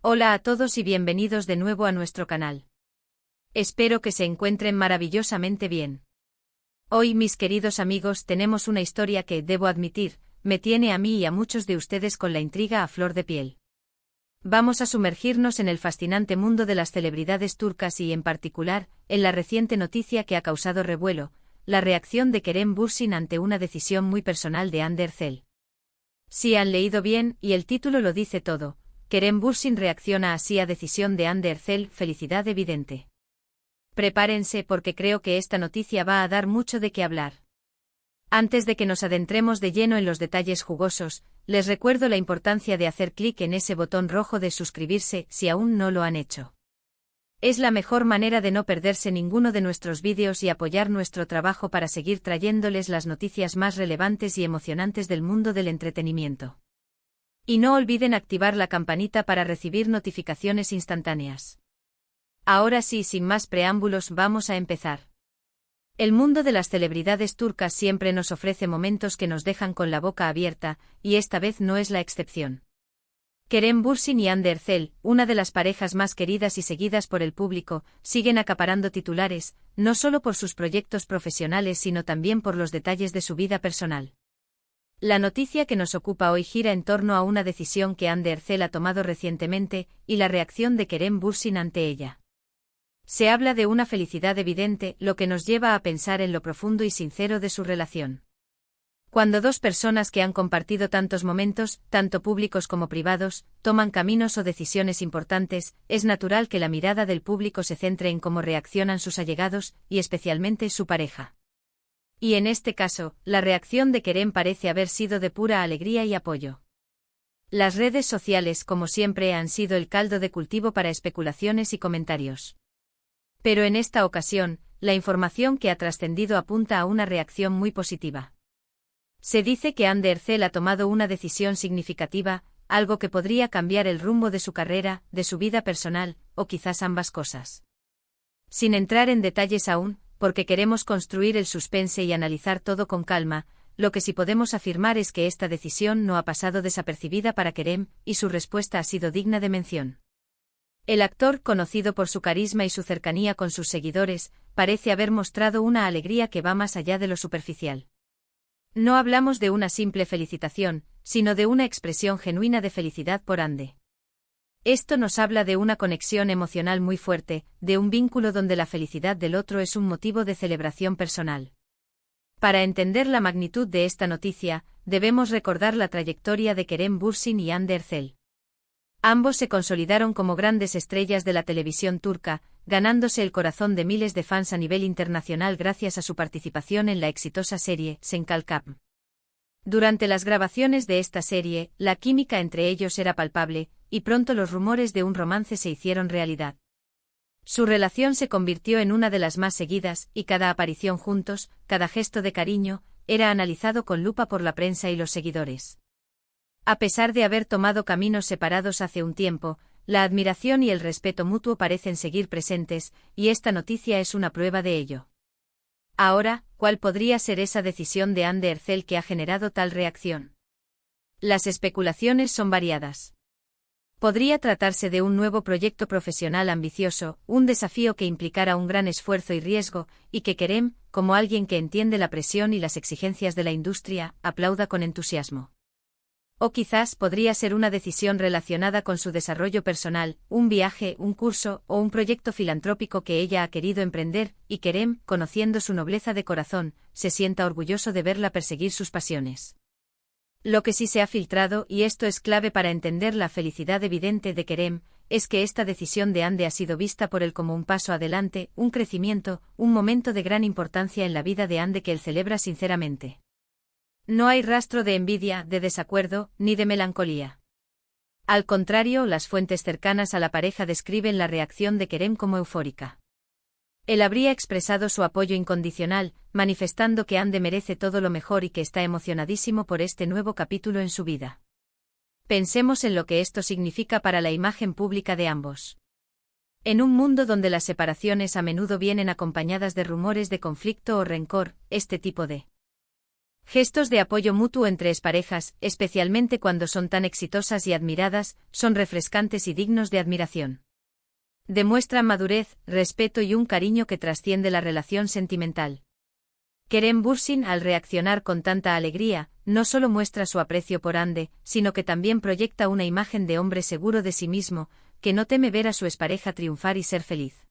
Hola a todos y bienvenidos de nuevo a nuestro canal. Espero que se encuentren maravillosamente bien. Hoy, mis queridos amigos, tenemos una historia que, debo admitir, me tiene a mí y a muchos de ustedes con la intriga a flor de piel. Vamos a sumergirnos en el fascinante mundo de las celebridades turcas y, en particular, en la reciente noticia que ha causado revuelo, la reacción de Kerem Bürsin ante una decisión muy personal de Hande Erçel. Si han leído bien, y el título lo dice todo, Kerem Bürsin reacciona así a decisión de Hande Erçel, felicidad evidente. Prepárense porque creo que esta noticia va a dar mucho de qué hablar. Antes de que nos adentremos de lleno en los detalles jugosos, les recuerdo la importancia de hacer clic en ese botón rojo de suscribirse si aún no lo han hecho. Es la mejor manera de no perderse ninguno de nuestros vídeos y apoyar nuestro trabajo para seguir trayéndoles las noticias más relevantes y emocionantes del mundo del entretenimiento. Y no olviden activar la campanita para recibir notificaciones instantáneas. Ahora sí, sin más preámbulos, vamos a empezar. El mundo de las celebridades turcas siempre nos ofrece momentos que nos dejan con la boca abierta, y esta vez no es la excepción. Kerem Bürsin y Hande Erçel, una de las parejas más queridas y seguidas por el público, siguen acaparando titulares, no solo por sus proyectos profesionales sino también por los detalles de su vida personal. La noticia que nos ocupa hoy gira en torno a una decisión que Hande Erçel ha tomado recientemente, y la reacción de Kerem Bürsin ante ella. Se habla de una felicidad evidente, lo que nos lleva a pensar en lo profundo y sincero de su relación. Cuando dos personas que han compartido tantos momentos, tanto públicos como privados, toman caminos o decisiones importantes, es natural que la mirada del público se centre en cómo reaccionan sus allegados, y especialmente su pareja. Y en este caso, la reacción de Kerem parece haber sido de pura alegría y apoyo. Las redes sociales, como siempre, han sido el caldo de cultivo para especulaciones y comentarios. Pero en esta ocasión, la información que ha trascendido apunta a una reacción muy positiva. Se dice que Hande Erçel ha tomado una decisión significativa, algo que podría cambiar el rumbo de su carrera, de su vida personal, o quizás ambas cosas. Sin entrar en detalles aún, porque queremos construir el suspense y analizar todo con calma, lo que sí podemos afirmar es que esta decisión no ha pasado desapercibida para Kerem, y su respuesta ha sido digna de mención. El actor, conocido por su carisma y su cercanía con sus seguidores, parece haber mostrado una alegría que va más allá de lo superficial. No hablamos de una simple felicitación, sino de una expresión genuina de felicidad por Hande. Esto nos habla de una conexión emocional muy fuerte, de un vínculo donde la felicidad del otro es un motivo de celebración personal. Para entender la magnitud de esta noticia, debemos recordar la trayectoria de Kerem Bürsin y Hande Erçel. Ambos se consolidaron como grandes estrellas de la televisión turca, ganándose el corazón de miles de fans a nivel internacional gracias a su participación en la exitosa serie Sen Kalkam. Durante las grabaciones de esta serie, la química entre ellos era palpable, y pronto los rumores de un romance se hicieron realidad. Su relación se convirtió en una de las más seguidas, y cada aparición juntos, cada gesto de cariño, era analizado con lupa por la prensa y los seguidores. A pesar de haber tomado caminos separados hace un tiempo, la admiración y el respeto mutuo parecen seguir presentes, y esta noticia es una prueba de ello. Ahora, ¿cuál podría ser esa decisión de Hande Erçel que ha generado tal reacción? Las especulaciones son variadas. Podría tratarse de un nuevo proyecto profesional ambicioso, un desafío que implicara un gran esfuerzo y riesgo, y que Kerem, como alguien que entiende la presión y las exigencias de la industria, aplauda con entusiasmo. O quizás podría ser una decisión relacionada con su desarrollo personal, un viaje, un curso o un proyecto filantrópico que ella ha querido emprender, y Kerem, conociendo su nobleza de corazón, se sienta orgulloso de verla perseguir sus pasiones. Lo que sí se ha filtrado, y esto es clave para entender la felicidad evidente de Kerem, es que esta decisión de Hande ha sido vista por él como un paso adelante, un crecimiento, un momento de gran importancia en la vida de Hande que él celebra sinceramente. No hay rastro de envidia, de desacuerdo, ni de melancolía. Al contrario, las fuentes cercanas a la pareja describen la reacción de Kerem como eufórica. Él habría expresado su apoyo incondicional, manifestando que Hande merece todo lo mejor y que está emocionadísimo por este nuevo capítulo en su vida. Pensemos en lo que esto significa para la imagen pública de ambos. En un mundo donde las separaciones a menudo vienen acompañadas de rumores de conflicto o rencor, este tipo de Gestos de apoyo mutuo entre exparejas, especialmente cuando son tan exitosas y admiradas, son refrescantes y dignos de admiración. Demuestran madurez, respeto y un cariño que trasciende la relación sentimental. Kerem Bürsin, al reaccionar con tanta alegría, no solo muestra su aprecio por Hande, sino que también proyecta una imagen de hombre seguro de sí mismo, que no teme ver a su expareja triunfar y ser feliz.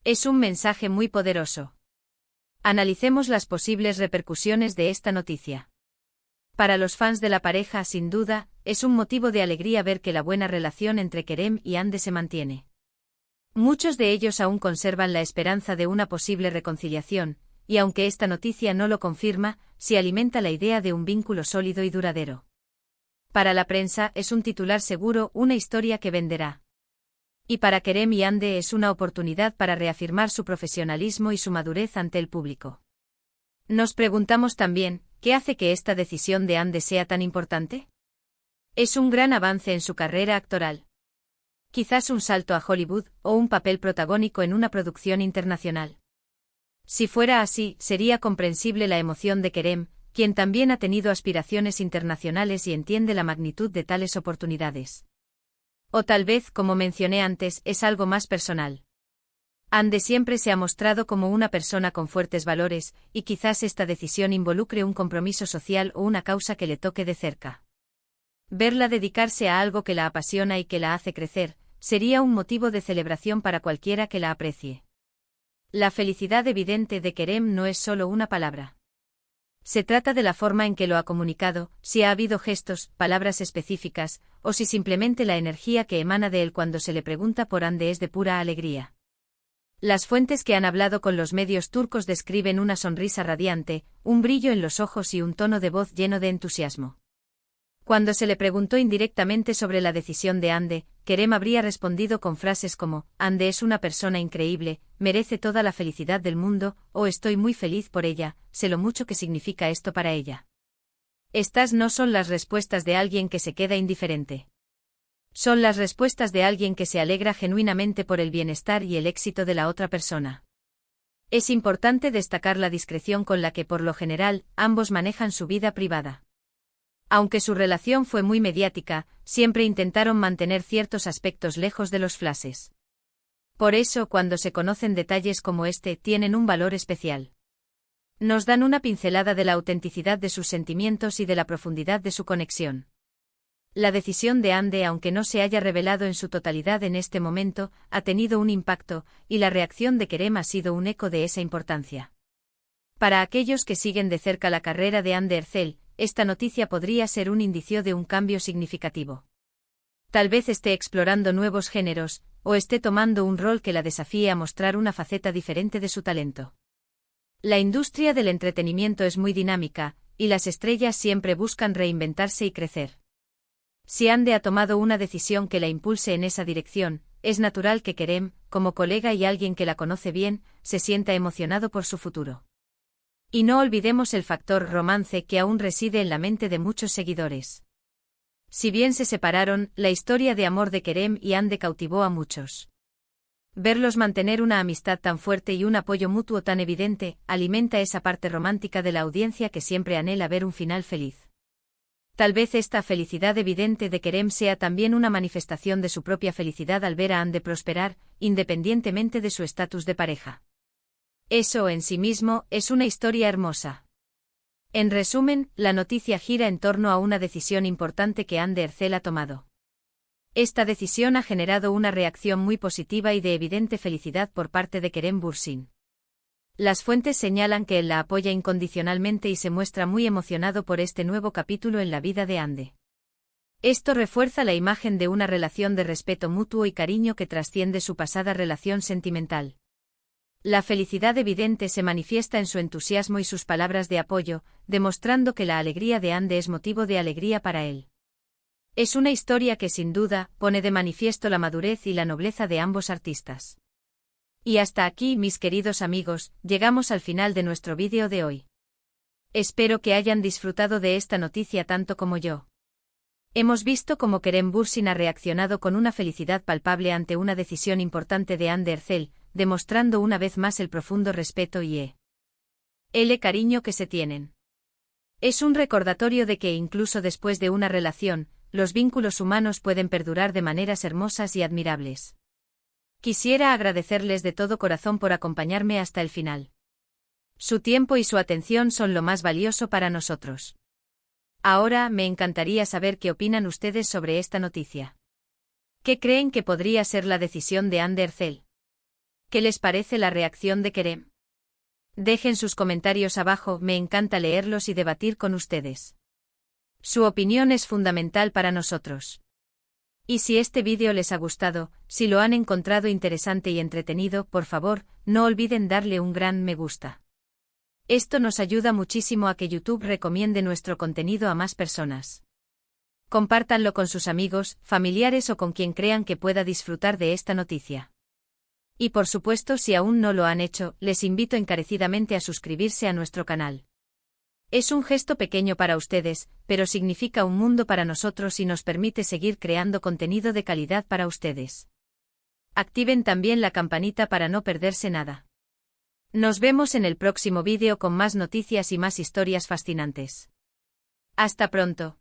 Es un mensaje muy poderoso. Analicemos las posibles repercusiones de esta noticia. Para los fans de la pareja, sin duda, es un motivo de alegría ver que la buena relación entre Kerem y Hande se mantiene. Muchos de ellos aún conservan la esperanza de una posible reconciliación, y aunque esta noticia no lo confirma, sí alimenta la idea de un vínculo sólido y duradero. Para la prensa es un titular seguro, una historia que venderá. Y para Kerem y Hande es una oportunidad para reafirmar su profesionalismo y su madurez ante el público. Nos preguntamos también, ¿qué hace que esta decisión de Hande sea tan importante? ¿Es un gran avance en su carrera actoral? Quizás un salto a Hollywood o un papel protagónico en una producción internacional. Si fuera así, sería comprensible la emoción de Kerem, quien también ha tenido aspiraciones internacionales y entiende la magnitud de tales oportunidades. O tal vez, como mencioné antes, es algo más personal. Hande siempre se ha mostrado como una persona con fuertes valores, y quizás esta decisión involucre un compromiso social o una causa que le toque de cerca. Verla dedicarse a algo que la apasiona y que la hace crecer, sería un motivo de celebración para cualquiera que la aprecie. La felicidad evidente de Kerem no es solo una palabra. Se trata de la forma en que lo ha comunicado, si ha habido gestos, palabras específicas, o si simplemente la energía que emana de él cuando se le pregunta por Hande es de pura alegría. Las fuentes que han hablado con los medios turcos describen una sonrisa radiante, un brillo en los ojos y un tono de voz lleno de entusiasmo. Cuando se le preguntó indirectamente sobre la decisión de Hande, Kerem habría respondido con frases como, Hande es una persona increíble, merece toda la felicidad del mundo, o estoy muy feliz por ella, sé lo mucho que significa esto para ella. Estas no son las respuestas de alguien que se queda indiferente. Son las respuestas de alguien que se alegra genuinamente por el bienestar y el éxito de la otra persona. Es importante destacar la discreción con la que por lo general, ambos manejan su vida privada. Aunque su relación fue muy mediática, siempre intentaron mantener ciertos aspectos lejos de los flashes. Por eso, cuando se conocen detalles como este, tienen un valor especial. Nos dan una pincelada de la autenticidad de sus sentimientos y de la profundidad de su conexión. La decisión de Hande, aunque no se haya revelado en su totalidad en este momento, ha tenido un impacto, y la reacción de Kerem ha sido un eco de esa importancia. Para aquellos que siguen de cerca la carrera de Hande Erçel, esta noticia podría ser un indicio de un cambio significativo. Tal vez esté explorando nuevos géneros, o esté tomando un rol que la desafíe a mostrar una faceta diferente de su talento. La industria del entretenimiento es muy dinámica, y las estrellas siempre buscan reinventarse y crecer. Si Hande ha tomado una decisión que la impulse en esa dirección, es natural que Kerem, como colega y alguien que la conoce bien, se sienta emocionado por su futuro. Y no olvidemos el factor romance que aún reside en la mente de muchos seguidores. Si bien se separaron, la historia de amor de Kerem y Hande cautivó a muchos. Verlos mantener una amistad tan fuerte y un apoyo mutuo tan evidente, alimenta esa parte romántica de la audiencia que siempre anhela ver un final feliz. Tal vez esta felicidad evidente de Kerem sea también una manifestación de su propia felicidad al ver a Hande prosperar, independientemente de su estatus de pareja. Eso en sí mismo es una historia hermosa. En resumen, la noticia gira en torno a una decisión importante que Hande Erçel ha tomado. Esta decisión ha generado una reacción muy positiva y de evidente felicidad por parte de Kerem Bürsin. Las fuentes señalan que él la apoya incondicionalmente y se muestra muy emocionado por este nuevo capítulo en la vida de Hande. Esto refuerza la imagen de una relación de respeto mutuo y cariño que trasciende su pasada relación sentimental. La felicidad evidente se manifiesta en su entusiasmo y sus palabras de apoyo, demostrando que la alegría de Hande es motivo de alegría para él. Es una historia que sin duda pone de manifiesto la madurez y la nobleza de ambos artistas. Y hasta aquí, mis queridos amigos, llegamos al final de nuestro vídeo de hoy. Espero que hayan disfrutado de esta noticia tanto como yo. Hemos visto cómo Kerem Bürsin ha reaccionado con una felicidad palpable ante una decisión importante de Hande Erçel, demostrando una vez más el profundo respeto y el cariño que se tienen. Es un recordatorio de que incluso después de una relación, los vínculos humanos pueden perdurar de maneras hermosas y admirables. Quisiera agradecerles de todo corazón por acompañarme hasta el final. Su tiempo y su atención son lo más valioso para nosotros. Ahora me encantaría saber qué opinan ustedes sobre esta noticia. ¿Qué creen que podría ser la decisión de Ander Zell? ¿Qué les parece la reacción de Kerem? Dejen sus comentarios abajo, me encanta leerlos y debatir con ustedes. Su opinión es fundamental para nosotros. Y si este vídeo les ha gustado, si lo han encontrado interesante y entretenido, por favor, no olviden darle un gran me gusta. Esto nos ayuda muchísimo a que YouTube recomiende nuestro contenido a más personas. Compártanlo con sus amigos, familiares o con quien crean que pueda disfrutar de esta noticia. Y por supuesto, si aún no lo han hecho, les invito encarecidamente a suscribirse a nuestro canal. Es un gesto pequeño para ustedes, pero significa un mundo para nosotros y nos permite seguir creando contenido de calidad para ustedes. Activen también la campanita para no perderse nada. Nos vemos en el próximo vídeo con más noticias y más historias fascinantes. Hasta pronto.